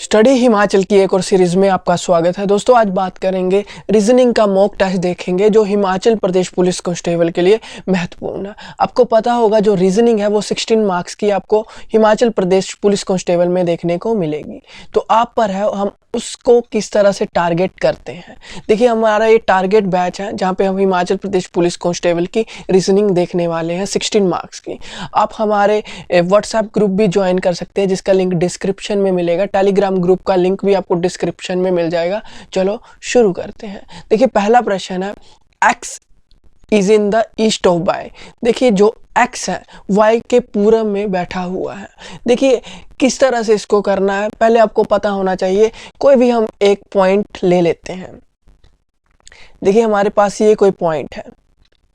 Study Himachal की एक और सीरीज में आपका स्वागत है। दोस्तों आज बात करेंगे रीजनिंग का मॉक टेस्ट देखेंगे जो हिमाचल प्रदेश पुलिस कांस्टेबल के लिए महत्वपूर्ण है। आपको पता होगा जो रीजनिंग है वो 16 मार्क्स की आपको हिमाचल प्रदेश पुलिस कांस्टेबल में देखने को मिलेगी। तो आप पर है हम उसको किस तरह से टारगेट करते हैं। देखिए हमारा ये टारगेट बैच है जहाँ पे हम हिमाचल प्रदेश पुलिस कांस्टेबल की रीजनिंग देखने वाले हैं 16 मार्क्स की। आप हमारे व्हाट्सएप ग्रुप भी ज्वाइन कर सकते हैं जिसका लिंक डिस्क्रिप्शन में मिलेगा। टेलीग्राम ग्रुप का लिंक भी आपको डिस्क्रिप्शन में मिल जाएगा। चलो शुरू करते हैं। देखिए पहला प्रश्न है x is in the east of y। देखिए जो x है y के पूरब में बैठा हुआ है। देखिए किस तरह से इसको करना है पहले आपको पता होना चाहिए। कोई भी हम एक पॉइंट ले लेते हैं। देखिए हमारे पास ये कोई पॉइंट है,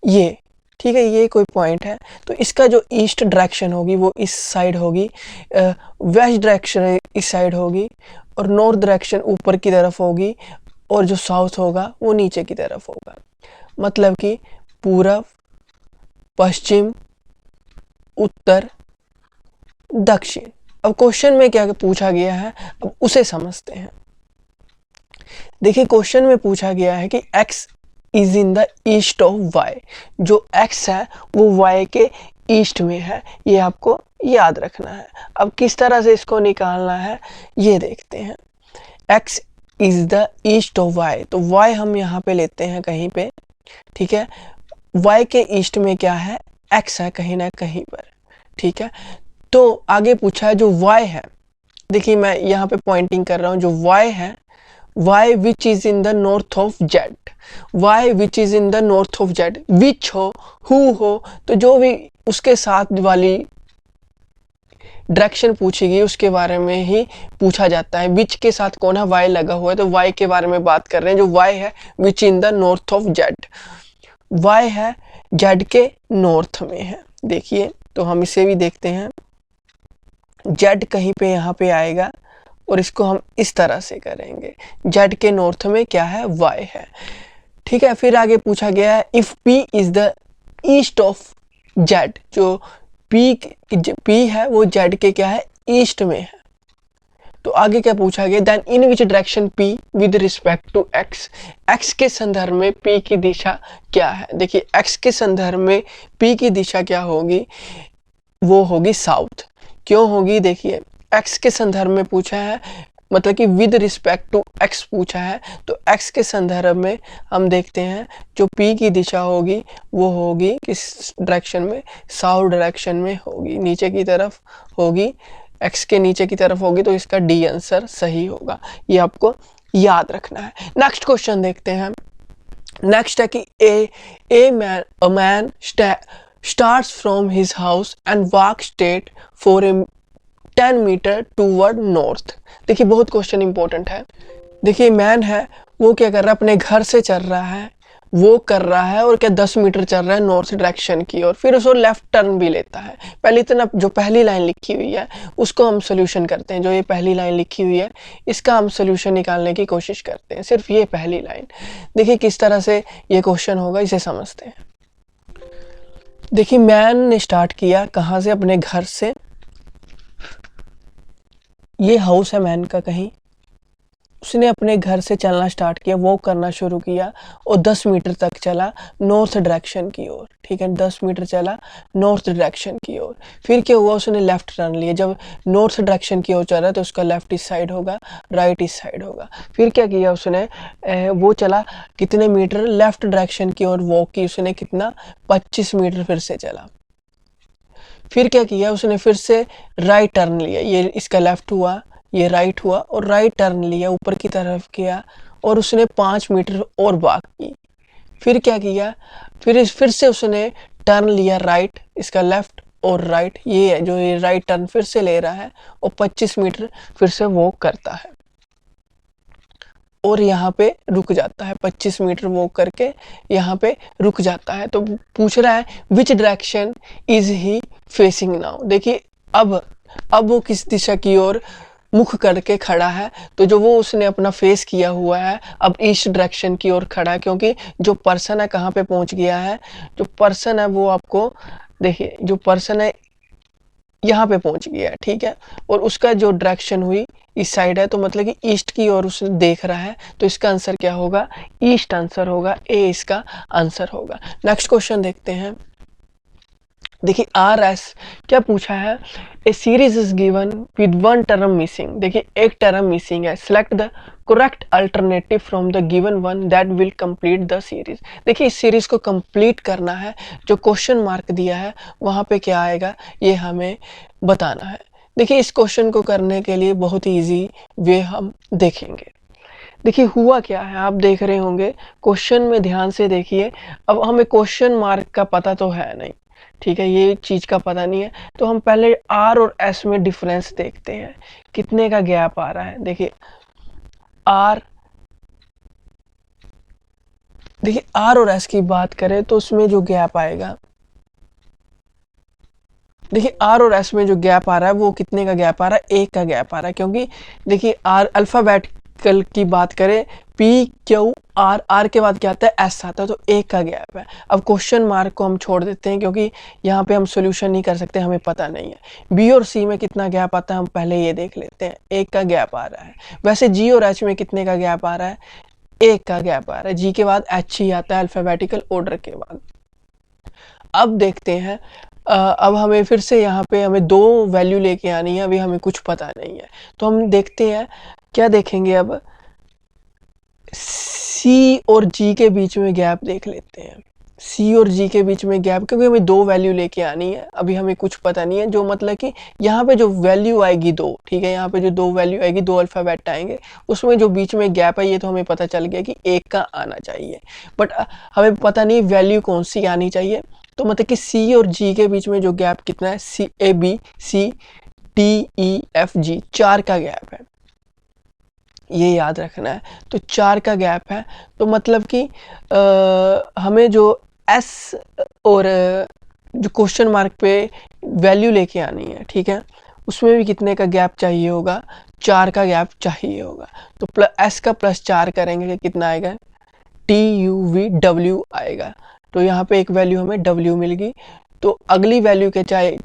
ये ठीक है, ये कोई पॉइंट है तो इसका जो ईस्ट डायरेक्शन होगी वो इस साइड होगी, वेस्ट डायरेक्शन इस साइड होगी और नॉर्थ डायरेक्शन ऊपर की तरफ होगी और जो साउथ होगा वो नीचे की तरफ होगा। मतलब कि पूरब, पश्चिम, उत्तर, दक्षिण। अब क्वेश्चन में क्या पूछा गया है अब उसे समझते हैं। देखिए क्वेश्चन में पूछा गया है कि x is in the east of y। जो x है वो y के ईस्ट में है, ये आपको याद रखना है। अब किस तरह से इसको निकालना है ये देखते हैं। x is the east of y, तो y हम यहाँ पे लेते हैं कहीं पे, ठीक है। y के ईस्ट में क्या है, x है कहीं ना कहीं पर, ठीक है। तो आगे पूछा है जो y है, देखिए मैं यहाँ पे पॉइंटिंग कर रहा हूँ, जो y है y which is in the north of z। y which is in the north of z, विच हो, हु हो, तो जो भी उसके साथ वाली डायरेक्शन पूछेगी उसके बारे में ही पूछा जाता है। विच के साथ कौन है, y लगा हुआ है तो y के बारे में बात कर रहे हैं। जो y है which in the north of z, y है z के नॉर्थ में है। देखिए तो हम इसे भी देखते हैं, z कहीं पे यहाँ पे आएगा और इसको हम इस तरह से करेंगे। z के नॉर्थ में क्या है, y है, ठीक है। फिर आगे पूछा गया है if p is the east of z। जो p है वो z के क्या है, ईस्ट में है। तो आगे क्या पूछा गया, then in which direction p with respect to x। x के संदर्भ में p की दिशा क्या है। देखिए x के संदर्भ में p की दिशा क्या होगी, वो होगी साउथ। क्यों होगी, देखिए x के संदर्भ में पूछा है, मतलब कि विद रिस्पेक्ट टू x पूछा है, तो x के संदर्भ में हम देखते हैं जो p की दिशा होगी वो होगी किस डायरेक्शन में, साउथ डायरेक्शन में होगी, नीचे की तरफ होगी, x के नीचे की तरफ होगी, तो इसका डी आंसर सही होगा। ये आपको याद रखना है। नेक्स्ट क्वेश्चन देखते हैं। नेक्स्ट है कि a man starts from his house and walks straight for a 10 metre toward north. देखिए बहुत क्वेश्चन इंपॉर्टेंट है। देखिए मैन है वो क्या कर रहा है, अपने घर से चल रहा है, वो कर रहा है और क्या 10 मीटर चल रहा है नॉर्थ डायरेक्शन की ओर, फिर उसको लेफ्ट टर्न भी लेता है। पहले इतना जो पहली लाइन लिखी हुई है उसको हम सोल्यूशन करते हैं। जो ये पहली लाइन लिखी हुई है इसका हम सोल्यूशन निकालने की कोशिश करते हैं, सिर्फ ये पहली लाइन। देखिए किस तरह से ये क्वेश्चन होगा इसे समझते हैं। देखिए मैन ने स्टार्ट किया कहाँ से, अपने घर से। ये हाउस है मैन का कहीं, उसने अपने घर से चलना स्टार्ट किया, वॉक करना शुरू किया और 10 मीटर तक चला नॉर्थ डायरेक्शन की ओर, ठीक है। 10 मीटर चला नॉर्थ डायरेक्शन की ओर। फिर क्या हुआ, उसने लेफ्ट टर्न लिया। जब नॉर्थ डायरेक्शन की ओर चल रहा है तो उसका लेफ्ट इस साइड होगा, राइट इस साइड होगा। फिर क्या किया उसने, वो चला कितने मीटर लेफ्ट डायरेक्शन की ओर वॉक की उसने, कितना 25 मीटर फिर से चला। फिर क्या किया उसने, फिर से राइट टर्न लिया, ये इसका लेफ्ट हुआ, ये राइट हुआ और राइट टर्न लिया, ऊपर की तरफ किया और उसने 5 मीटर और वॉक की। फिर क्या किया, फिर से उसने टर्न लिया राइट, इसका लेफ्ट और राइट, ये है जो ये राइट टर्न फिर से ले रहा है और 25 मीटर फिर से वॉक करता है और यहाँ पे रुक जाता है। 25 मीटर वॉक करके यहाँ पे रुक जाता है। तो पूछ रहा है which direction is he facing now. देखिए अब वो किस दिशा की ओर मुख करके खड़ा है, तो जो वो उसने अपना फेस किया हुआ है अब ईस्ट डायरेक्शन की ओर खड़ा है, क्योंकि जो पर्सन है कहाँ पे पहुंच गया है, जो पर्सन है वो आपको देखिए, जो पर्सन है यहाँ पे पहुंच गया है, ठीक है। और उसका जो डायरेक्शन हुई इस साइड है, तो मतलब कि ईस्ट की ओर उसे देख रहा है, तो इसका आंसर क्या होगा, ईस्ट आंसर होगा, ए इसका आंसर होगा। नेक्स्ट क्वेश्चन देखते हैं। देखिए आर एस क्या पूछा है, a series is given with one term missing. देखिए एक टर्म मिसिंग है, select the correct alternative from the given one that will complete the series. देखिए इस सीरीज को कंप्लीट करना है, जो क्वेश्चन मार्क दिया है वहां पे क्या आएगा ये हमें बताना है। देखिए इस क्वेश्चन को करने के लिए बहुत ही ईजी वे हम देखेंगे। देखिए हुआ क्या है, आप देख रहे होंगे क्वेश्चन में ध्यान से देखिए। अब हमें क्वेश्चन मार्क का पता तो है नहीं, ठीक है, ये चीज का पता नहीं है, तो हम पहले आर और एस में डिफरेंस देखते हैं, कितने का गैप आ रहा है। देखिए आर, देखिए आर और एस की बात करें तो उसमें जो गैप आएगा, देखिए आर और एस में जो गैप आ रहा है वो कितने का गैप आ रहा है, एक का गैप आ रहा है। क्योंकि देखिए आर अल्फाबेटिकल की बात करें, पी क्यू आर, आर के बाद क्या आता है, एस आता है, तो एक का गैप है। अब क्वेश्चन मार्क को हम छोड़ देते हैं क्योंकि यहाँ पे हम सोल्यूशन नहीं कर सकते, हमें पता नहीं है। बी और सी में कितना गैप आता है हम पहले ये देख लेते हैं, एक का गैप आ रहा है। वैसे जी और एच में कितने का गैप आ रहा है, एक का गैप आ रहा है। जी के बाद एच ही आता है अल्फाबेटिकल ऑर्डर के बाद। अब देखते हैं, अब हमें फिर से यहाँ पे हमें दो वैल्यू लेके आनी है, अभी हमें कुछ पता नहीं है, तो हम देखते हैं क्या देखेंगे। अब सी और जी के बीच में गैप देख लेते हैं, सी और जी के बीच में गैप, क्योंकि हमें दो वैल्यू लेके आनी है, अभी हमें कुछ पता नहीं है। जो मतलब कि यहाँ पे जो वैल्यू आएगी दो, ठीक है, यहाँ पे जो दो वैल्यू आएगी, दो अल्फाबेट आएंगे, उसमें जो बीच में गैप है ये तो हमें पता चल गया कि एक का आना चाहिए, बट हमें पता नहीं वैल्यू कौन सी आनी चाहिए। तो मतलब कि सी और जी के बीच में जो गैप कितना है, C A B C D E F G, चार का गैप है, ये याद रखना है। तो चार का गैप है, तो मतलब कि हमें जो एस और जो क्वेश्चन मार्क पे वैल्यू लेके आनी है, ठीक है, उसमें भी कितने का गैप चाहिए होगा, चार का गैप चाहिए होगा। तो एस का प्लस चार करेंगे कि कितना आएगा, टी यू वी डब्ल्यू आएगा। तो यहाँ पे एक वैल्यू हमें डब्ल्यू मिल गई। तो अगली वैल्यू के चाहे,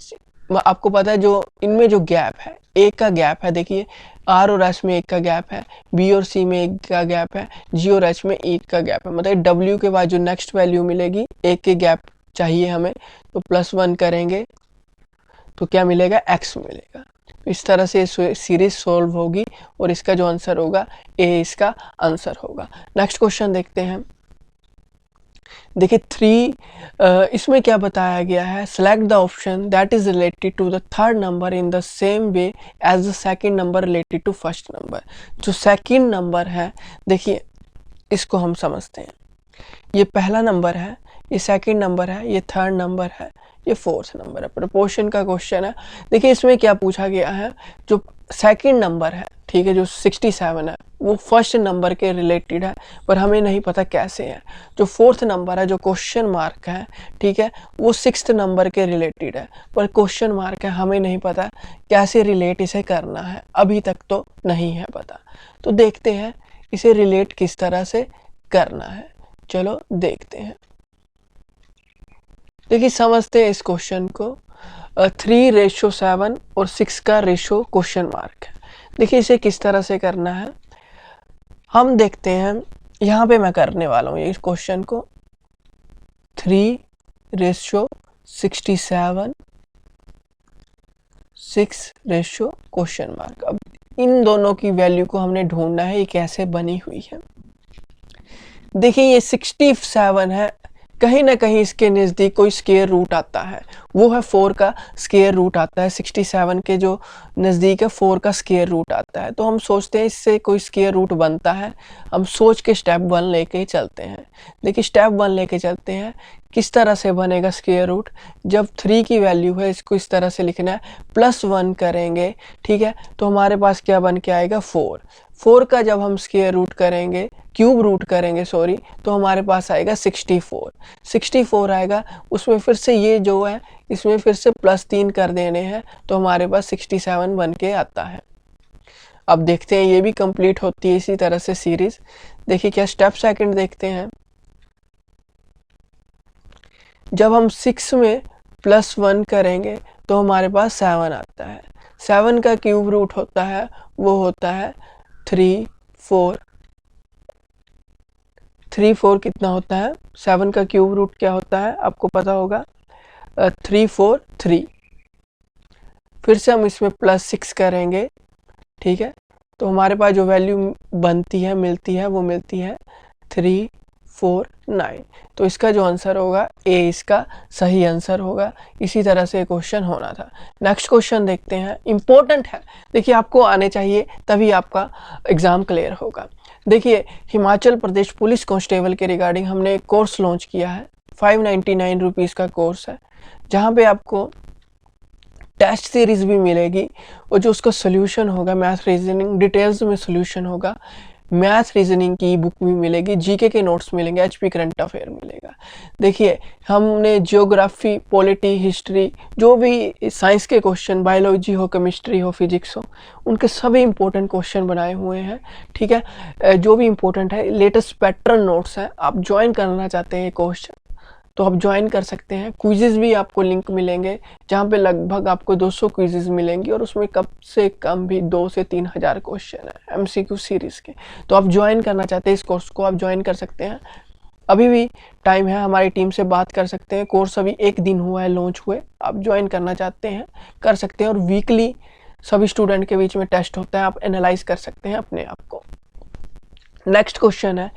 आपको पता है जो इनमें जो गैप है, एक का गैप है, देखिए आर और एस में एक का गैप है, बी और सी में एक का गैप है, जी और एच में एक का गैप है। मतलब डब्ल्यू के बाद जो नेक्स्ट वैल्यू मिलेगी एक के गैप चाहिए हमें, तो प्लस वन करेंगे तो क्या मिलेगा, एक्स मिलेगा। इस तरह से सीरीज सॉल्व होगी और इसका जो आंसर होगा ए इसका आंसर होगा। नेक्स्ट क्वेश्चन देखते हैं। देखिए इसमें क्या बताया गया है, select the option that is related to the third number in the same way as the second number related to first number. जो सेकंड नंबर है, देखिए इसको हम समझते हैं, ये पहला नंबर है, ये सेकंड नंबर है, ये थर्ड नंबर है, ये फोर्थ नंबर है। प्रोपोर्शन का क्वेश्चन है। देखिए इसमें क्या पूछा गया है, जो सेकंड नंबर है, ठीक है, जो 67 है वो फर्स्ट नंबर के रिलेटेड है, पर हमें नहीं पता कैसे है। जो फोर्थ नंबर है, जो क्वेश्चन मार्क है, ठीक है, वो सिक्स्थ नंबर के रिलेटेड है, पर क्वेश्चन मार्क है, हमें नहीं पता कैसे रिलेट इसे करना है, अभी तक तो नहीं है पता। तो देखते हैं इसे रिलेट किस तरह से करना है, चलो देखते हैं। देखिए समझते हैं इस क्वेश्चन को। 3:7 और 6 का रेशो क्वेश्चन मार्क है। देखिए इसे किस तरह से करना है हम देखते हैं। यहाँ पे मैं करने वाला हूँ इस क्वेश्चन को 3:67 6 क्वेश्चन मार्क। अब इन दोनों की वैल्यू को हमने ढूंढना है, ये कैसे बनी हुई है। देखिए ये 67 है, कहीं ना कहीं इसके नज़दीक कोई स्क्वायर रूट आता है, वो है 4 का स्क्वायर रूट आता है। 67 के जो नज़दीक है 4 का स्क्वायर रूट आता है, तो हम सोचते हैं इससे कोई स्क्वायर रूट बनता है। हम सोच के स्टेप 1 लेके चलते हैं। देखिए स्टेप 1 लेके चलते हैं, किस तरह से बनेगा स्क्वायर रूट। जब 3 की वैल्यू है इसको इस तरह से लिखना है, +1 करेंगे, ठीक है, तो हमारे पास क्या बन के आएगा 4। 4 का जब हम स्क्वायर रूट करेंगे, क्यूब रूट करेंगे सॉरी, तो हमारे पास आएगा 64 आएगा। उसमें फिर से ये जो है इसमें फिर से +3 कर देने हैं, तो हमारे पास 67 बन के आता है। अब देखते हैं ये भी कंप्लीट होती है इसी तरह से सीरीज। देखिए क्या स्टेप सेकंड देखते हैं। जब हम 6 में +1 करेंगे तो हमारे पास 7 आता है। 7 का क्यूब रूट होता है वो होता है 3 4। 3 4 कितना होता है? 7 का क्यूब रूट क्या होता है आपको पता होगा, 3 4 3। फिर से हम इसमें +6 करेंगे, ठीक है, तो हमारे पास जो वैल्यू बनती है मिलती है वो मिलती है 3 4 9। तो इसका जो आंसर होगा ए इसका सही आंसर होगा। इसी तरह से क्वेश्चन होना था। नेक्स्ट क्वेश्चन देखते हैं, इंपॉर्टेंट है, देखिए आपको आने चाहिए तभी आपका एग्जाम क्लियर होगा। देखिए हिमाचल प्रदेश पुलिस कांस्टेबल के रिगार्डिंग हमने एक कोर्स लॉन्च किया है, 599 रुपीज़ का कोर्स है, जहाँ पे आपको टेस्ट सीरीज भी मिलेगी और जो उसका सोल्यूशन होगा मैथ रीजनिंग डिटेल्स में सोल्यूशन होगा, मैथ रीजनिंग की बुक भी मिलेगी, जीके के नोट्स मिलेंगे, एचपी करंट अफेयर मिलेगा। देखिए हमने जियोग्राफी, पॉलिटी, हिस्ट्री, जो भी साइंस के क्वेश्चन, बायोलॉजी हो, केमिस्ट्री हो, फिजिक्स हो, उनके सभी इंपॉर्टेंट क्वेश्चन बनाए हुए हैं, ठीक है। जो भी इंपॉर्टेंट है, लेटेस्ट पैटर्न नोट्स हैं। आप ज्वाइन करना चाहते हैं ये कोर्स तो आप ज्वाइन कर सकते हैं। क्विजेज भी आपको लिंक मिलेंगे, जहाँ पे लगभग आपको 200 क्विजेज मिलेंगी और उसमें कम से कम भी 2 से 3 हज़ार क्वेश्चन है एमसीक्यू सीरीज़ के। तो आप ज्वाइन करना चाहते हैं इस कोर्स को, आप ज्वाइन कर सकते हैं, अभी भी टाइम है, हमारी टीम से बात कर सकते हैं। कोर्स अभी 1 दिन हुआ है लॉन्च हुए, आप ज्वाइन करना चाहते हैं कर सकते हैं। और वीकली सभी स्टूडेंट के बीच में टेस्ट होता है, आप एनालाइज कर सकते हैं अपने आप को। नेक्स्ट क्वेश्चन है,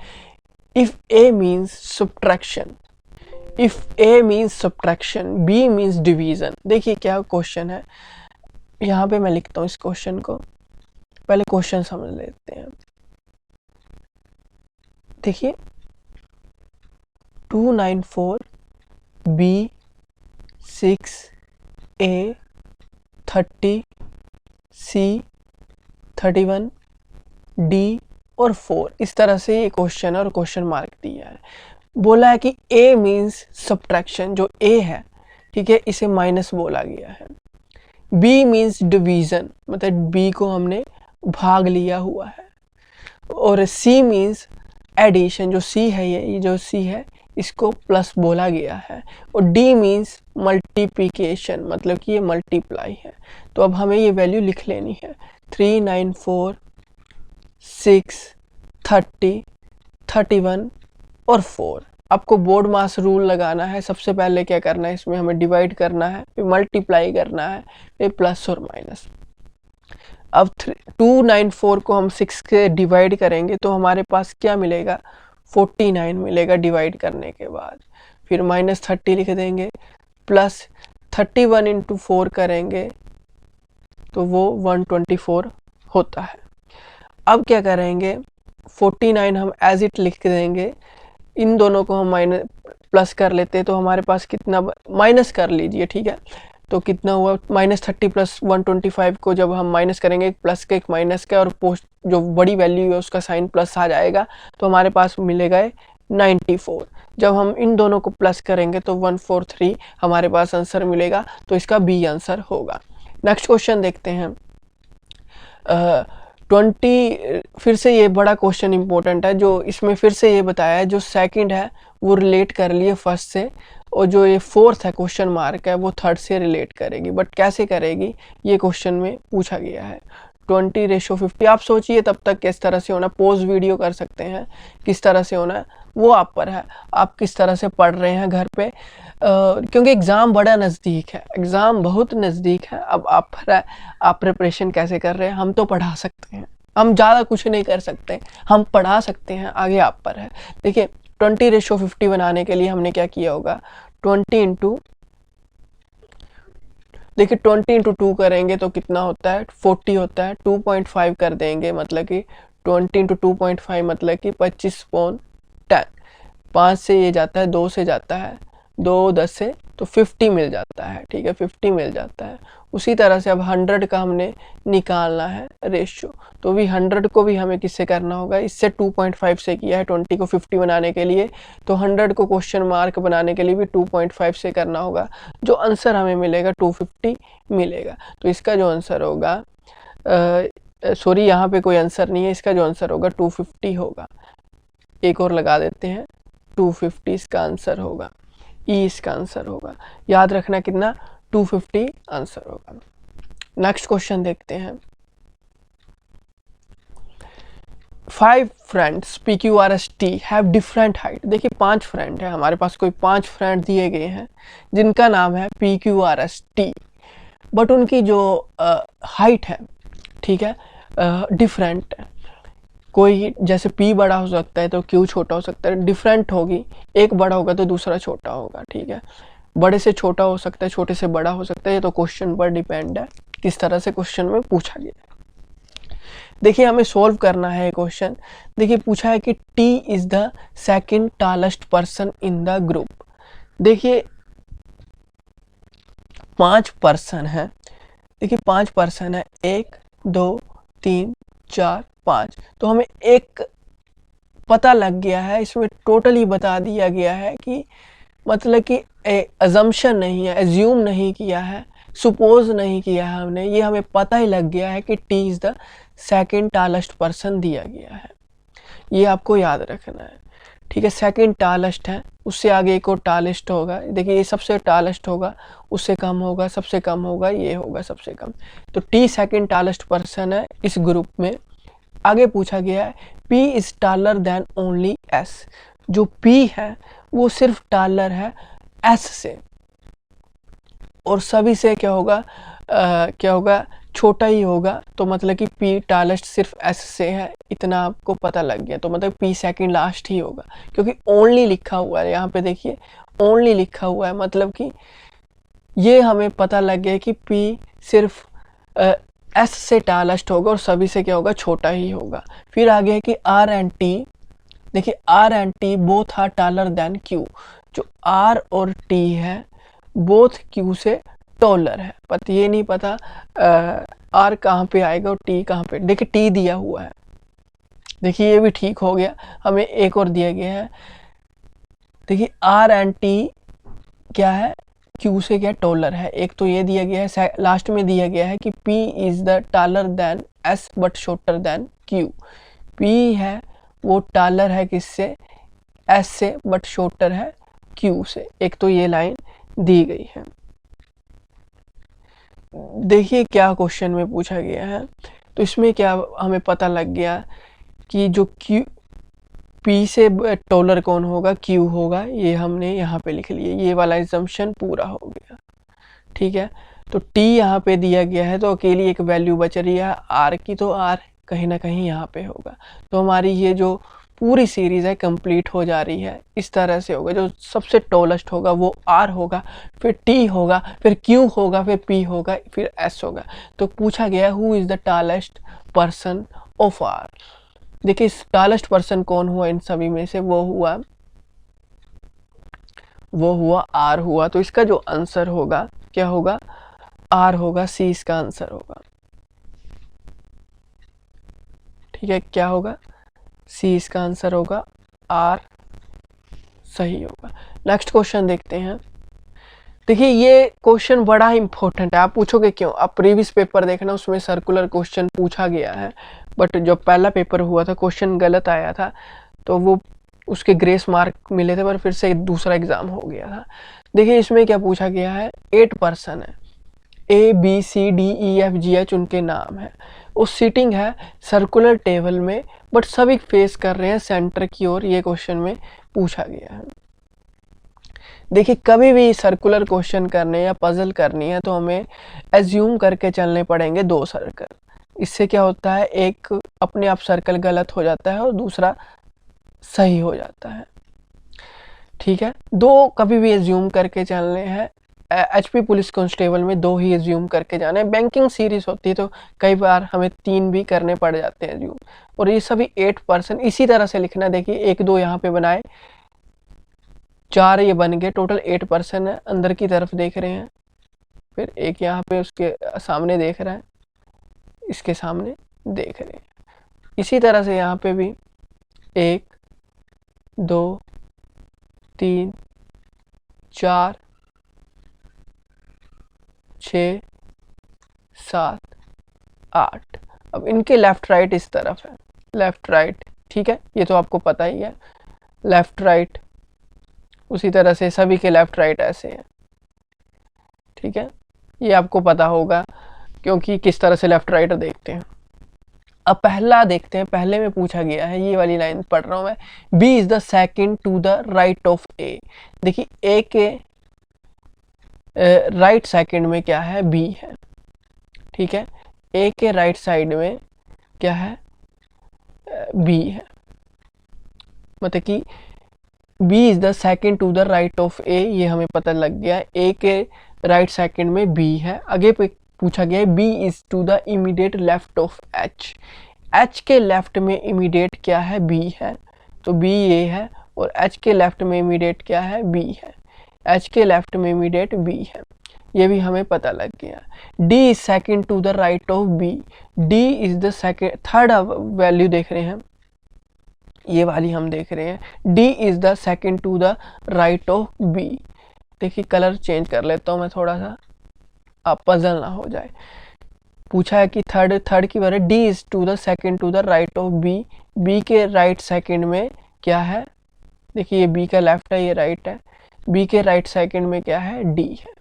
if A means subtraction, if A means subtraction, B means division. देखिए क्या क्वेश्चन है, यहाँ पे मैं लिखता हूँ इस क्वेश्चन को, पहले क्वेश्चन समझ लेते हैं। देखिए 294 बी 6 ए 30 सी 31 डी और 4, इस तरह से ये क्वेश्चन और क्वेश्चन मार्क दिया है। बोला है कि a मीन्स सब्ट्रैक्शन, जो a है, ठीक है, इसे माइनस बोला गया है। b मीन्स डिवीजन, मतलब b को हमने भाग लिया हुआ है। और c मीन्स एडिशन, जो c है ये जो c है इसको प्लस बोला गया है। और d मीन्स मल्टीप्लिकेशन, मतलब कि ये मल्टीप्लाई है। तो अब हमें ये वैल्यू लिख लेनी है, 394 6 30 31 और 4। आपको बोर्ड मास रूल लगाना है। सबसे पहले क्या करना है, इसमें हमें डिवाइड करना है, फिर मल्टीप्लाई करना है, फिर प्लस और माइनस। अब 294 को हम 6 से डिवाइड करेंगे तो हमारे पास क्या मिलेगा, 49 मिलेगा डिवाइड करने के बाद। फिर -30 लिख देंगे, प्लस 31 इंटू 4 करेंगे तो वो 124 होता है। अब क्या करेंगे, 49 हम एज इट लिख देंगे, इन दोनों को हम माइनस प्लस कर लेते हैं तो हमारे पास कितना, माइनस कर लीजिए, ठीक है, तो कितना हुआ, -30 प्लस 125 को जब हम माइनस करेंगे, एक प्लस का एक माइनस का और पोस्ट जो बड़ी वैल्यू है उसका साइन प्लस आ जाएगा, तो हमारे पास मिलेगा 94। जब हम इन दोनों को प्लस करेंगे तो 143 हमारे पास आंसर मिलेगा, तो इसका बी आंसर होगा। नेक्स्ट क्वेश्चन देखते हैं, 20, फिर से ये बड़ा क्वेश्चन इंपॉर्टेंट है, जो इसमें फिर से ये बताया है, जो सेकंड है वो रिलेट कर लिए फर्स्ट से, और जो ये फोर्थ है क्वेश्चन मार्क है वो थर्ड से रिलेट करेगी। बट कैसे करेगी ये क्वेश्चन में पूछा गया है। 20:50, आप सोचिए तब तक किस तरह से होना, पॉज वीडियो कर सकते हैं, किस तरह से होना है वो आप पर है, आप किस तरह से पढ़ रहे हैं घर पे, क्योंकि एग्ज़ाम बड़ा नज़दीक है, एग्ज़ाम बहुत नज़दीक है। अब आप प्रिपरेशन कैसे कर रहे हैं, हम तो पढ़ा सकते हैं, हम ज़्यादा कुछ नहीं कर सकते, हम पढ़ा सकते हैं, आगे आप पर है। देखिए 20:50 बनाने के लिए हमने क्या किया होगा, 20 इंटू 2 करेंगे तो कितना होता है, 40 होता है। 2.5 कर देंगे, मतलब कि 20 इंटू 2.5 मतलब कि 25/10। 5 से ये जाता है, 2 से जाता है, 2 10 से तो 50 मिल जाता है, ठीक है, 50 मिल जाता है। उसी तरह से अब 100 का हमने निकालना है रेशियो, तो भी 100 को भी हमें किससे करना होगा, इससे 2.5 से किया है 20 को 50 बनाने के लिए, तो 100 को क्वेश्चन मार्क बनाने के लिए भी 2.5 से करना होगा। जो आंसर हमें मिलेगा 250 मिलेगा। तो इसका जो आंसर होगा, सॉरी यहाँ पे कोई आंसर नहीं है, इसका जो आंसर होगा 250 होगा। एक और लगा देते हैं, 250 इसका आंसर होगा, ई इसका आंसर होगा। याद रखना कितना, 250 आंसर होगा। नेक्स्ट क्वेश्चन देखते हैं। 5 friends PQRST have different height. देखिए 5 फ्रेंड है हमारे पास, कोई 5 फ्रेंड दिए गए हैं जिनका नाम है PQRST, बट उनकी जो हाइट है, ठीक है, डिफरेंट है। कोई जैसे P बड़ा हो सकता है तो Q छोटा हो सकता है, डिफरेंट होगी, एक बड़ा होगा तो दूसरा छोटा होगा, ठीक है। बड़े से छोटा हो सकता है, छोटे से बड़ा हो सकता है, ये तो क्वेश्चन पर डिपेंड है किस तरह से क्वेश्चन में पूछा गया है। देखिए हमें सोल्व करना है क्वेश्चन। देखिए पूछा है कि T is the second tallest person in the group. देखिए 5 पर्सन है, देखिए 5 पर्सन है, 1 2 3 4 5, तो हमें एक पता लग गया है, इसमें टोटली बता दिया गया है कि मतलब कि अजम्पशन नहीं है, एज्यूम नहीं किया है, सुपोज नहीं किया है हमने, ये हमें पता ही लग गया है कि T is the second tallest person दिया गया है। ये आपको याद रखना है, ठीक है। सेकंड टालेस्ट है, उससे आगे एक और टालेस्ट होगा। देखिए ये सबसे टालेस्ट होगा, उससे कम होगा, सबसे कम होगा, ये होगा सबसे कम। तो T सेकंड टालेस्ट पर्सन है इस ग्रुप में। आगे पूछा गया है P is taller than only S। जो P है वो सिर्फ टालर है S से, और सभी से क्या होगा, क्या होगा, छोटा ही होगा। तो मतलब कि P टालेस्ट सिर्फ S से है, इतना आपको पता लग गया। तो मतलब P सेकंड लास्ट ही होगा, क्योंकि ओनली लिखा हुआ है यहाँ पे। देखिए ओनली लिखा हुआ है, मतलब कि ये हमें पता लग गया कि P सिर्फ S से टालेस्ट होगा और सभी से क्या होगा, छोटा ही होगा। फिर आगे है कि R एंड T। देखिए R and T both are taller than Q। जो R और T है बोथ Q से टॉलर है, पर ये नहीं पता R कहाँ पे आएगा और T कहाँ पे। देखिए T दिया हुआ है, देखिए ये भी ठीक हो गया। हमें एक और दिया गया है, देखिए R एंड T क्या है, Q से क्या टॉलर है। एक तो ये दिया गया है, लास्ट में दिया गया है कि P is the taller than S but shorter than Q। P है वो टालर है किससे, S से, बट शॉर्टर है Q से। एक तो ये लाइन दी गई है। देखिए क्या क्वेश्चन में पूछा गया है, तो इसमें क्या हमें पता लग गया कि जो Q P से टॉलर कौन होगा, Q होगा। ये हमने यहाँ पे लिख लिया, ये वाला एजम्पशन पूरा हो गया, ठीक है। तो T यहाँ पे दिया गया है, तो अकेली एक वैल्यू बच रही है R की, तो R कहीं ना कहीं यहाँ पे होगा। तो हमारी ये जो पूरी सीरीज है कंप्लीट हो जा रही है। इस तरह से होगा, जो सबसे टॉलेस्ट होगा वो R होगा, फिर T होगा, फिर Q होगा, फिर P होगा, फिर S होगा। तो पूछा गया who is the tallest person of R। देखिए टालेस्ट पर्सन कौन हुआ इन सभी में से, वो हुआ R हुआ। तो इसका जो आंसर होगा क्या होगा, R होगा, C इसका आंसर होगा, ठीक है। क्या होगा, C इसका आंसर होगा, R सही होगा। नेक्स्ट क्वेश्चन देखते हैं। देखिए ये क्वेश्चन बड़ा इंपॉर्टेंट है। आप पूछोगे क्यों, आप प्रीवियस पेपर देखना, उसमें सर्कुलर क्वेश्चन पूछा गया है, बट जो पहला पेपर हुआ था क्वेश्चन गलत आया था, तो वो उसके ग्रेस मार्क मिले थे, पर फिर से दूसरा एग्जाम हो गया था। देखिए इसमें क्या पूछा गया है, 8 पर्सन है, ABCDEFGH उनके नाम है, वो सीटिंग है सर्कुलर टेबल में, बट सभी फेस कर रहे हैं सेंटर की ओर। ये क्वेश्चन में पूछा गया है। देखिए कभी भी सर्कुलर क्वेश्चन करने या पजल करनी है तो हमें एज्यूम करके चलने पड़ेंगे 2 सर्कल। इससे क्या होता है, एक अपने आप सर्कल गलत हो जाता है और दूसरा सही हो जाता है, ठीक है। 2 कभी भी एज्यूम करके चलने हैं। HP पुलिस कांस्टेबल में 2 ही एज्यूम करके जाने हैं। बैंकिंग सीरीज होती है तो कई बार हमें 3 भी करने पड़ जाते हैं एज्यूम। और ये सभी 8 पर्सन इसी तरह से लिखना। देखिए 1 2 यहाँ पे बनाए, 4 ये बन गए, टोटल 8 पर्सन है। अंदर की तरफ देख रहे हैं, फिर एक यहाँ पे उसके सामने देख रहा है, इसके सामने देख रहे हैं। इसी तरह से यहाँ पे भी 1 2 3 4 6 7 8। अब इनके लेफ्ट राइट इस तरफ है, लेफ्ट राइट, ठीक है, ये तो आपको पता ही है, लेफ्ट राइट। उसी तरह से सभी के लेफ्ट राइट ऐसे हैं, ठीक है। ये आपको पता होगा क्योंकि किस तरह से लेफ्ट राइट देखते हैं। अब पहला देखते हैं, पहले में पूछा गया है, ये वाली लाइन पढ़ रहा हूं मैं, B is the second to the right of A. देखिए ए के राइट सेकंड में क्या है, बी है, ठीक है, ए के राइट साइड में क्या है, बी है, मतलब कि B is the second to the right of A, ये हमें पता लग गया। ए के राइट सेकंड में बी है। आगे पे पूछा गया है B is to the immediate left of H. H के लेफ्ट में इमीडिएट क्या है, बी है, तो बी ये है, और एच के लेफ्ट में इमीडिएट क्या है, बी है, एच के लेफ्ट में इमीडिएट बी है, ये भी हमें पता लग गया। D is second to the right of B, D is the second, third value देख रहे हैं, ये वाली हम देख रहे हैं, D is the second to the right of B. देखिए कलर चेंज कर लेता हूँ मैं थोड़ा सा, आप पजल ना हो जाए। पूछा है कि थर्ड की बारे, D is to the second to the right of B, B के राइट सेकंड में क्या है, देखिए ये बी का लेफ्ट है, ये राइट है, बी के राइट सेकंड में क्या है, डी है।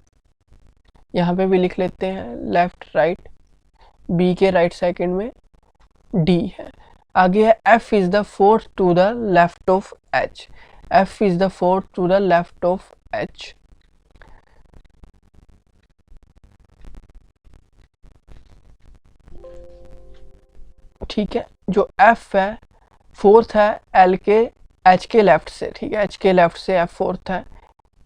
यहाँ पे भी लिख लेते हैं लेफ्ट राइट, बी के राइट सेकंड में डी है। आगे है F is the fourth to the left of H, F is the fourth to the left of H. ठीक है, जो एफ है फोर्थ है एल के एच के लेफ्ट से, ठीक है, एच के लेफ्ट से एफ फोर्थ है,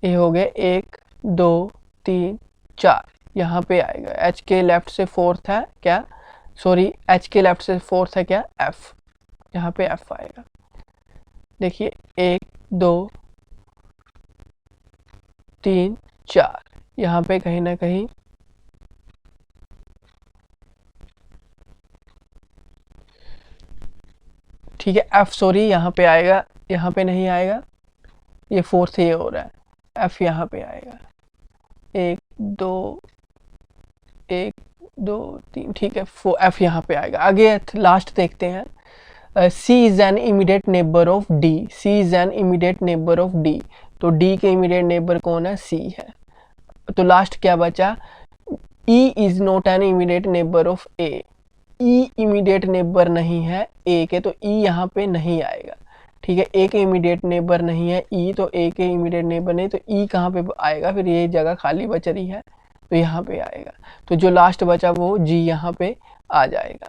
ये हो गए 1 2 3 4, यहाँ पे आएगा एच के लेफ्ट से फोर्थ है क्या, सॉरी एच के लेफ्ट से फोर्थ है क्या, एफ, यहाँ पे एफ आएगा। देखिए 1 2 3 4, यहाँ पे कहीं ना कहीं ठीक है, एफ सॉरी यहाँ पे आएगा, यहाँ पे नहीं आएगा, ये फोर्थ ये हो रहा है, एफ यहाँ पे आएगा 1 2 1 2 3, ठीक है, एफ यहाँ पे आएगा। आगे लास्ट देखते हैं, C is an immediate neighbour of D, C is an immediate neighbour of D, तो डी के इमीडिएट नेबर कौन है, सी है। तो लास्ट क्या बचा, E is not an immediate neighbour of A, E immediate neighbour नहीं है ए के, तो ई यहाँ पे नहीं आएगा, ठीक है, ए के इमीडिएट नेबर नहीं है ई, तो ए के इमीडिएट नेबर नहीं, तो ई कहाँ पे आएगा, फिर ये जगह खाली बच रही है तो यहाँ पे आएगा, तो जो लास्ट बचा वो जी यहाँ पे आ जाएगा,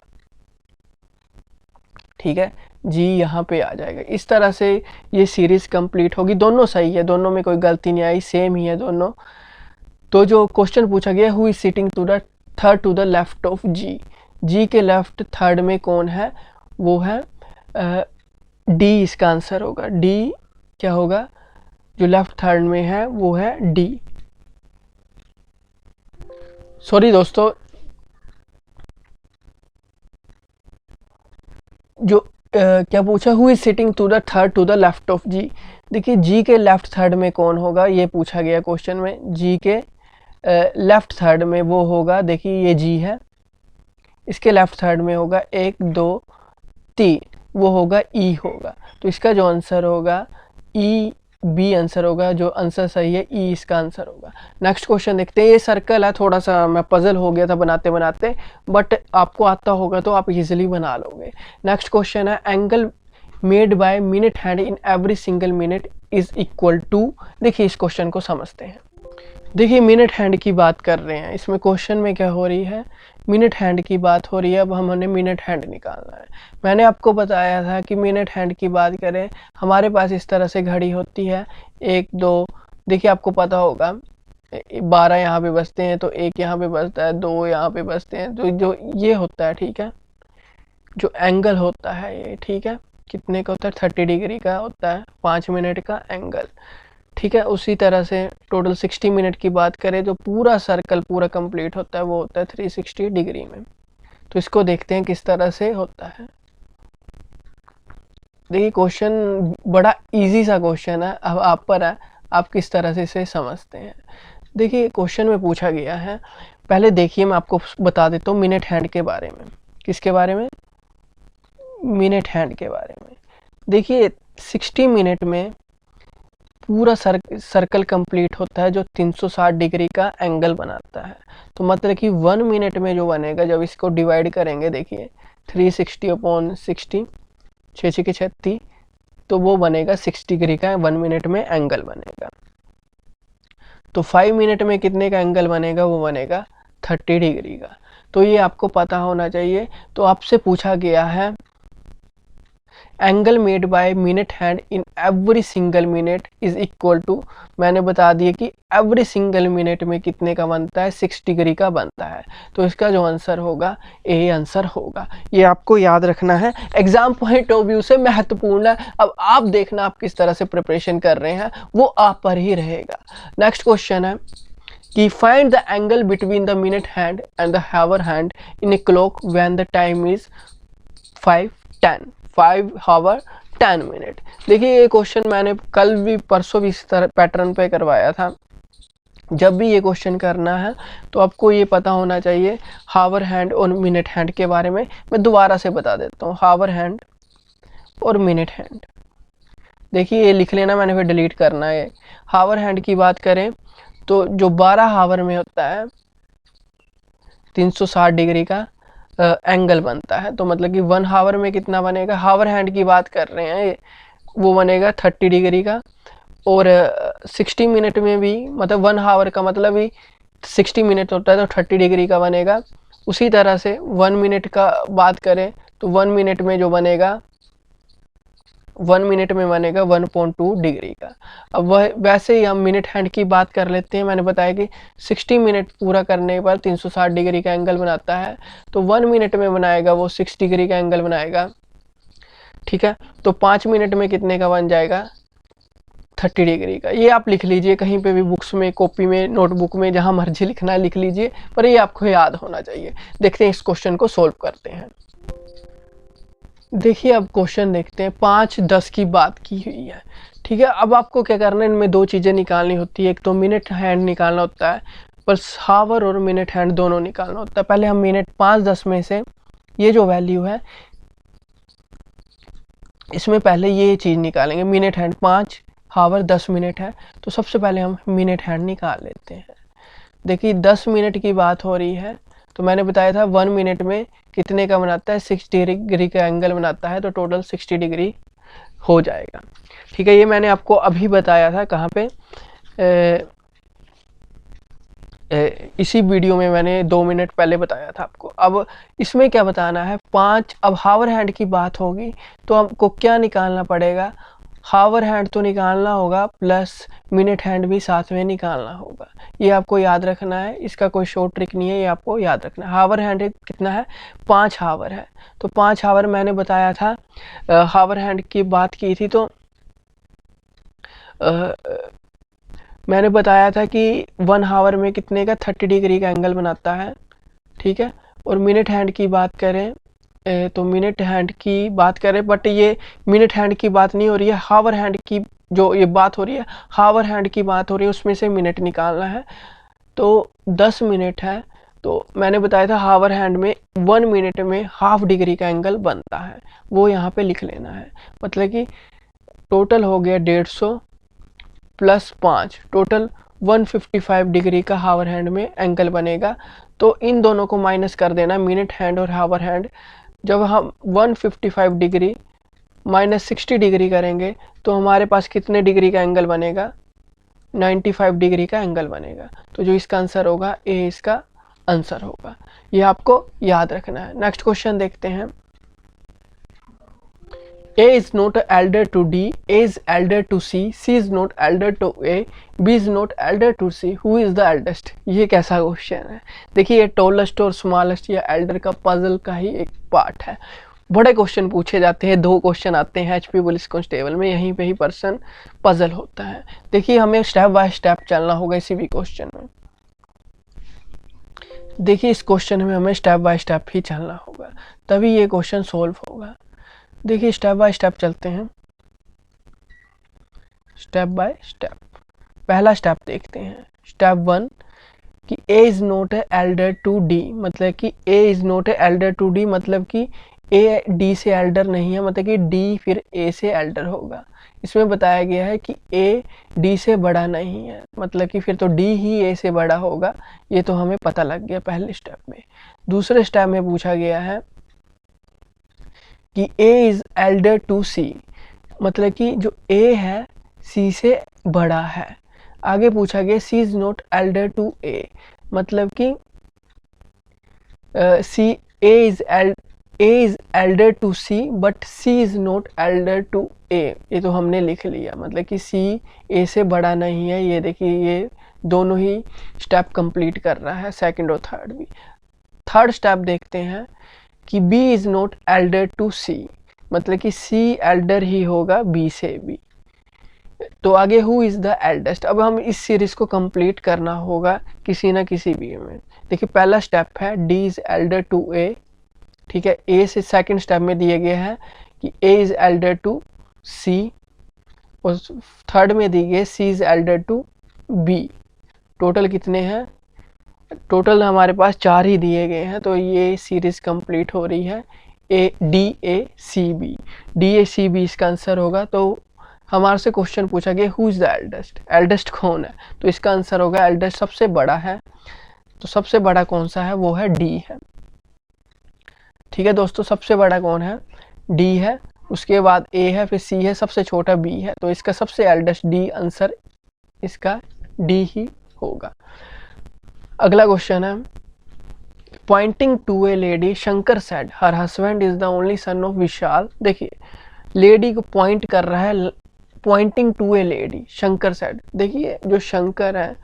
ठीक है, जी यहाँ पे आ जाएगा। इस तरह से ये सीरीज कंप्लीट होगी, दोनों सही है, दोनों में कोई गलती नहीं आई, सेम ही है दोनों। तो जो क्वेश्चन पूछा गया, who is sitting to the third to the left of G, G के लेफ्ट थर्ड में कौन है, वो है डी, इसका आंसर होगा डी, क्या होगा, जो लेफ्ट थर्ड में है वो है डी। सॉरी दोस्तों, जो क्या पूछा, who is sitting to the third to the left of G. देखिए जी के लेफ्ट थर्ड में कौन होगा, ये पूछा गया क्वेश्चन में, जी के लेफ्ट थर्ड में वो होगा, देखिए ये जी है, इसके लेफ्ट थर्ड में होगा 1 2 3, वो होगा ई होगा, तो इसका जो आंसर होगा ई, बी आंसर होगा, जो आंसर सही है ई इसका आंसर होगा। नेक्स्ट क्वेश्चन देखते हैं, ये सर्कल है, थोड़ा सा मैं पजल हो गया था बनाते बनाते, बट आपको आता होगा तो आप इजीली बना लोगे। नेक्स्ट क्वेश्चन है, angle made by minute hand in every single minute is equal to. देखिए इस क्वेश्चन को समझते हैं। देखिए मिनट हैंड की बात कर रहे हैं, इसमें क्वेश्चन में क्या हो रही है, मिनट हैंड की बात हो रही है। अब हमने मिनट हैंड निकालना है। मैंने आपको बताया था कि मिनट हैंड की बात करें, हमारे पास इस तरह से घड़ी होती है 1 2, देखिए आपको पता होगा 12 यहाँ पे बजते हैं, तो 1 यहाँ पे बजता है, 2 यहाँ पे बजते हैं, तो जो ये होता है, ठीक है, जो एंगल होता है ये, ठीक है, कितने का होता है, 30 डिग्री का होता है, 5 मिनट का एंगल, ठीक है। उसी तरह से टोटल 60 मिनट की बात करें तो पूरा सर्कल पूरा कंप्लीट होता है, वो होता है 360 डिग्री में। तो इसको देखते हैं किस तरह से होता है। देखिए क्वेश्चन बड़ा इजी सा क्वेश्चन है, अब आप पर है आप किस तरह से इसे समझते हैं। देखिए क्वेश्चन में पूछा गया है, पहले देखिए मैं आपको बता देता हूँ मिनट हैंड के बारे में। किसके बारे में, मिनट हैंड के बारे में। देखिए 60 मिनट में पूरा सर्कल कंप्लीट होता है जो 360 डिग्री का एंगल बनाता है। तो मतलब कि 1 मिनट में जो बनेगा, जब इसको डिवाइड करेंगे, देखिए 360/60, 6 के 36, तो वो बनेगा 6 डिग्री का 1 मिनट में एंगल बनेगा। तो 5 मिनट में कितने का एंगल बनेगा, वो बनेगा 30 डिग्री का। तो ये आपको पता होना चाहिए। तो आपसे पूछा गया है angle made by minute hand in every single minute is equal to, मैंने बता दिया कि एवरी सिंगल मिनट में कितने का बनता है, 6 डिग्री का बनता है। तो इसका जो आंसर होगा, ए आंसर होगा। ये आपको याद रखना है, एग्जाम पॉइंट ऑफ व्यू से महत्वपूर्ण है। अब आप देखना आप किस तरह से प्रिपरेशन कर रहे हैं, वो आप पर ही रहेगा। नेक्स्ट क्वेश्चन है कि find the angle between the minute hand and the hour hand in a clock when the time is 5:10, 5 hour 10 minute. देखिए ये क्वेश्चन मैंने कल भी परसों भी इस तरह पैटर्न पे करवाया था। जब भी ये क्वेश्चन करना है तो आपको ये पता होना चाहिए हावर हैंड और मिनट हैंड के बारे में। मैं दोबारा से बता देता हूँ, हावर हैंड और मिनट हैंड। देखिए ये लिख लेना, मैंने फिर डिलीट करना है। हावर हैंड की बात करें तो जो 12 हावर में होता है 360 डिग्री का एंगल बनता है। तो मतलब कि 1 हावर में कितना बनेगा, हावर हैंड की बात कर रहे हैं, वो बनेगा 30 डिग्री का। और 60 मिनट में भी, मतलब 1 हावर का मतलब ही 60 मिनट होता है, तो 30 डिग्री का बनेगा। उसी तरह से 1 मिनट का बात करें तो 1 मिनट में जो बनेगा, 1 मिनट में बनेगा 1.2 डिग्री का। अब वह वैसे ही हम मिनट हैंड की बात कर लेते हैं। मैंने बताया कि 60 मिनट पूरा करने पर 360 डिग्री का एंगल बनाता है, तो 1 मिनट में बनाएगा वो 6 डिग्री का एंगल बनाएगा। ठीक है, तो 5 मिनट में कितने का बन जाएगा, 30 डिग्री का। ये आप लिख लीजिए कहीं पे भी, बुक्स में, कॉपी में, नोटबुक में, जहां मर्जी लिखना है लिख लीजिए, पर ये आपको याद होना चाहिए। देखते हैं इस क्वेश्चन को सोल्व करते हैं। देखिए अब क्वेश्चन देखते हैं। 5-10 की बात की हुई है, ठीक है। अब आपको क्या करना है, इनमें 2 चीज़ें निकालनी होती है। एक तो मिनट हैंड निकालना होता है, पर हावर और मिनट हैंड दोनों निकालना होता है। पहले हम मिनट 5-10 में से ये जो वैल्यू है, इसमें पहले ये चीज़ निकालेंगे। मिनट हैंड 5, हावर 10 मिनट है, तो सबसे पहले हम मिनट हैंड निकाल लेते हैं। देखिए 10 मिनट की बात हो रही है, तो मैंने बताया था 1 मिनट में कितने का बनाता है, 6 डिग्री का एंगल बनाता है, तो टोटल 60 डिग्री हो जाएगा। ठीक है, ये मैंने आपको अभी बताया था, कहाँ पे, इसी वीडियो में मैंने 2 मिनट पहले बताया था आपको। अब इसमें क्या बताना है, 5। अब हावर हैंड की बात होगी तो आपको क्या निकालना पड़ेगा, हावर हैंड तो निकालना होगा, प्लस मिनट हैंड भी साथ में निकालना होगा। ये आपको याद रखना है, इसका कोई शॉर्ट ट्रिक नहीं है, ये आपको याद रखना है। हावर हैंड कितना है, 5 हावर है, तो 5 हावर मैंने बताया था। हावर हैंड की बात की थी तो मैंने बताया था कि 1 हावर में कितने का, 30 डिग्री का एंगल बनाता है। ठीक है, और मिनट हैंड की बात करें तो मिनट हैंड की बात करें, बट ये मिनट हैंड की बात नहीं हो रही है, हावर हैंड की जो ये बात हो रही है, हावर हैंड की बात हो रही है, उसमें से मिनट निकालना है। तो 10 मिनट है, तो मैंने बताया था हावर हैंड में 1 मिनट में हाफ डिग्री का एंगल बनता है, वो यहाँ पे लिख लेना है। मतलब कि टोटल हो गया 150 प्लस 5, टोटल 155 डिग्री का हावर हैंड में एंगल बनेगा। तो इन दोनों को माइनस कर देना, मिनट हैंड और हावर हैंड। जब हम 155 डिग्री माइनस 60 डिग्री करेंगे तो हमारे पास कितने डिग्री का एंगल बनेगा, 95 डिग्री का एंगल बनेगा। तो जो इसका आंसर होगा, ए इसका आंसर होगा। ये आपको याद रखना है। नेक्स्ट क्वेश्चन देखते हैं। A is not elder to D, A is elder to C, C is not elder to A, B is not elder to C, who is the eldest? ये कैसा क्वेश्चन है। देखिए ये टॉलेस्ट और smallest या Elder का puzzle का ही एक पार्ट है। बड़े क्वेश्चन पूछे जाते हैं, 2 क्वेश्चन आते हैं एचपी पुलिस कांस्टेबल में, यहीं पे ही पर्सन पजल होता है। देखिए हमें स्टेप बाय स्टेप चलना होगा इसी भी क्वेश्चन में। देखिए इस क्वेश्चन में हमें स्टेप बाय स्टेप ही चलना होगा, तभी ये क्वेश्चन सोल्व होगा। देखिए स्टेप बाय स्टेप चलते हैं, स्टेप बाय स्टेप। पहला स्टेप देखते हैं, स्टेप 1 कि A is not elder to D, मतलब कि A is not elder to D, मतलब कि ए डी से एल्डर नहीं है, मतलब कि डी फिर ए से एल्डर होगा। इसमें बताया गया है कि ए डी से बड़ा नहीं है, मतलब कि फिर तो डी ही ए से बड़ा होगा। ये तो हमें पता लग गया पहले स्टेप में। दूसरे स्टेप में पूछा गया है कि ए इज एल्डर टू सी, मतलब कि जो ए है सी से बड़ा है। आगे पूछा गया C is not elder to A, मतलब कि C A is elder to C but C is not elder to A. ये तो हमने लिख लिया, मतलब कि सी ए से बड़ा नहीं है। ये देखिए ये दोनों ही स्टेप कंप्लीट कर रहा है, सेकंड और थर्ड भी। थर्ड स्टेप देखते हैं कि B is not elder to C, मतलब कि C एल्डर ही होगा B से भी। तो आगे हु इज द एल्डेस्ट, अब हम इस सीरीज को कंप्लीट करना होगा किसी ना किसी भी में। देखिए पहला स्टेप है D is elder to A, ठीक है। A से सेकंड स्टेप में दिए गए हैं कि A is elder to C, और थर्ड में दी गई C is elder to B। Total कितने हैं? टोटल हमारे पास 4 ही दिए गए हैं, तो ये सीरीज कंप्लीट हो रही है। डी ए सी बी इसका आंसर होगा। तो हमारे से क्वेश्चन पूछा गया who is the eldest, eldest कौन है? तो इसका आंसर होगा एल्डेस्ट सबसे बड़ा है। तो सबसे बड़ा कौन सा है? वो है डी है। ठीक है दोस्तों, सबसे बड़ा कौन है? डी है, उसके बाद ए है, फिर सी है, सबसे छोटा बी है। तो इसका सबसे एल्डेस्ट डी, आंसर इसका डी ही होगा। अगला क्वेश्चन है pointing to a lady Shankar said her husband is the only son of Vishal. देखिए लेडी को पॉइंट कर रहा है, pointing to a lady, Shankar said. देखिए जो शंकर है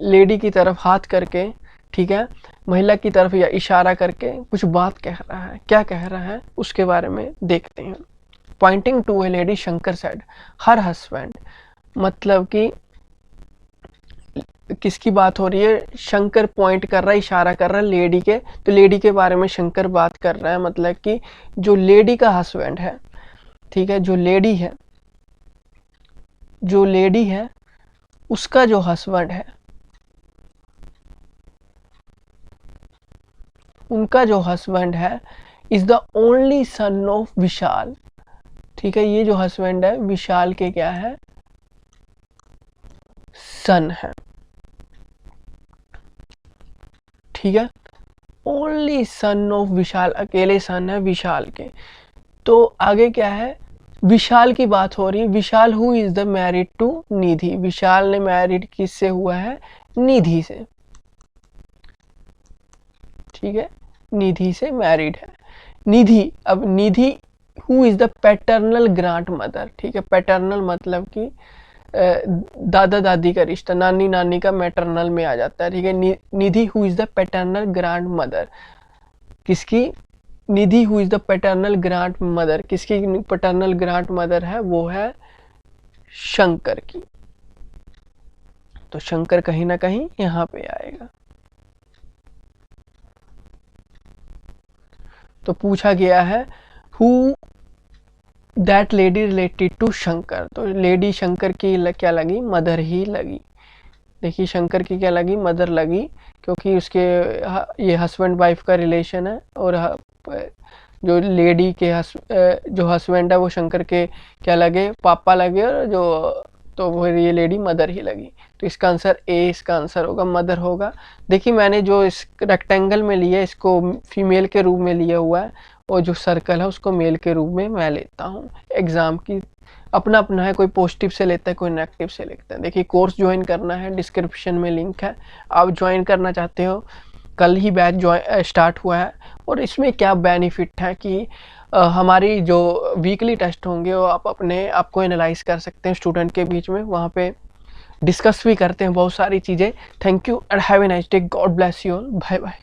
लेडी की तरफ हाथ करके, ठीक है, महिला की तरफ या इशारा करके कुछ बात कह रहा है। क्या कह रहा है उसके बारे में देखते हैं। Pointing to a lady Shankar said her husband, मतलब कि किसकी बात हो रही है? शंकर पॉइंट कर रहा है, इशारा कर रहा है लेडी के। तो लेडी के बारे में शंकर बात कर रहा है, मतलब कि जो लेडी का हस्बैंड है, ठीक है, जो लेडी है उसका जो हस्बैंड है, उनका जो हस्बैंड है is the only son of Vishal. ठीक है, ये जो हस्बैंड है विशाल के क्या है? सन है। ठीक है, ओनली सन ऑफ विशाल, अकेले सन है विशाल के। तो आगे क्या है? विशाल की बात हो रही है। Vishal who is the married to Nidhi, Vishal ने मैरिड किससे हुआ है? निधि से। ठीक है, निधि से मैरिड है। निधि, अब Nidhi who is the paternal grandmother. ठीक है, पैटर्नल मतलब कि दादा दादी का रिश्ता, नानी नानी का मैटरनल में आ जाता है। ठीक है, Nidhi who is the paternal grandmother, किसकी? Nidhi who is the paternal grandmother, किसकी पैटर्नल ग्रांड मदर है? वो है शंकर की। तो शंकर कहीं ना कहीं यहां पे आएगा। तो पूछा गया है who that lady related to Shankar. तो लेडी शंकर की क्या लगी? मदर ही लगी। देखिए शंकर की क्या लगी? मदर लगी, क्योंकि उसके ये हस्बैंड वाइफ का रिलेशन है, और जो लेडी के जो हस्बैंड है वो शंकर के क्या लगे? पापा लगे, और जो तो वो ये लेडी मदर ही लगी। तो इसका आंसर ए, इसका आंसर होगा मदर होगा। देखिए मैंने जो इस रेक्टेंगल में लिया है इसको फीमेल के रूप में लिया हुआ है, और जो सर्कल है उसको मेल के रूप में मैं लेता हूँ। एग्जाम की अपना अपना है, कोई पॉजिटिव से लेता है, कोई नेगेटिव से लेता है। देखिए कोर्स ज्वाइन करना है, डिस्क्रिप्शन में लिंक है, आप ज्वाइन करना चाहते हो, कल ही बैच स्टार्ट हुआ है। और इसमें क्या बेनिफिट है कि हमारी जो वीकली टेस्ट होंगे वो आप अपने आप को एनालाइज कर सकते हैं स्टूडेंट के बीच में, वहाँ पे डिस्कस भी करते हैं बहुत सारी चीज़ें। Thank you and have a nice day, God bless you all, bye bye.